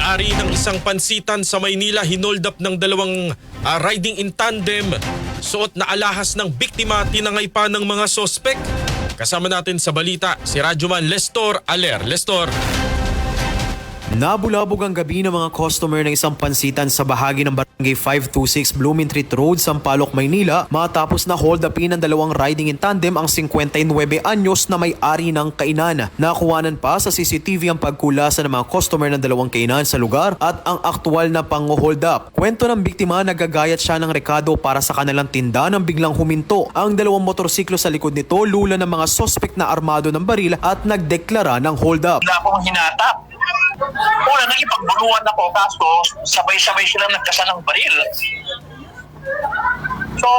May-ari ng isang pansitan sa Maynila hinold up ng dalawang riding in tandem. Suot na alahas ng biktima, tinangay pa ng mga sospek. Kasama natin sa balita si Radyoman Lestor Aler. Lestor. Nabulabog ang gabi ng mga customer ng isang pansitan sa bahagi ng Barangay 526 Blumentritt Road, Sampaloc, Maynila matapos na hold upin ng dalawang riding in tandem ang 59 anyos na may-ari ng kainan. Nakuhanan pa sa CCTV ang pagkulasa ng mga customer ng dalawang kainan sa lugar at ang aktwal na pang-hold up. Kwento ng biktima, nagagayat siya ng rekado para sa kanilang tinda nang biglang huminto ang dalawang motorsiklo sa likod nito, lula ng mga suspect na armado ng baril at nagdeklara ng hold up. Wala akong hinatap. Una, nagipagbuluan ako kaso sabay-sabay silang nagkasa ng baril. So,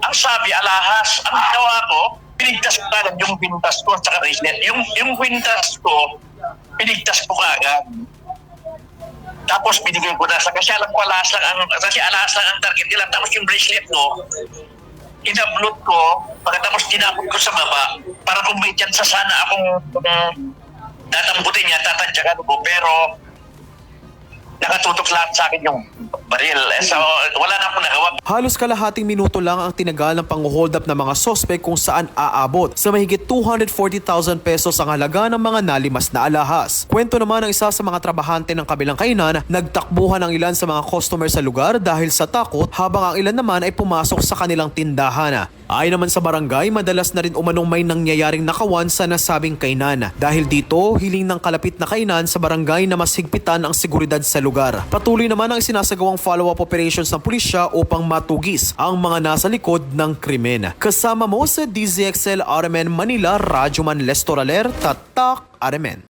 ang sabi, alahas. Ang ginawa ko, pinigtas ko kagad yung pintas ko at saka bracelet. Yung pintas ko, pinigtas ko kagad. Tapos binigay ko na kasi alam ko alahas lang ang target nila. Tapos yung bracelet ko, inablot ko, pagkatapos tinapot ko sa baba para kung may chance sana akong tatambutin niya, tatantyakan ko, pero nakatutok lahat sa akin yung baril. So, wala na akong nagawa. Halos kalahating minuto lang ang tinagal ng pang-hold up ng mga sospek kung saan aabot sa mahigit 240,000 pesos ang halaga ng mga nalimas na alahas. Kwento naman ng isa sa mga trabahante ng kabilang kainan, nagtakbuhan ang ilan sa mga customer sa lugar dahil sa takot habang ang ilan naman ay pumasok sa kanilang tindahan. Ayon naman sa barangay, madalas na rin umanong may nangyayaring nakawan sa nasabing kainan. Dahil dito, hiling ng kalapit na kainan sa barangay na mas higpitan ang seguridad sa lugar. Patuloy naman ang sinasagawang follow-up operations ng pulisya upang matugis ang mga nasa likod ng krimen. Kasama mo sa DZXL RMN Manila, Radyoman Lestor Aler, Tatak RMN.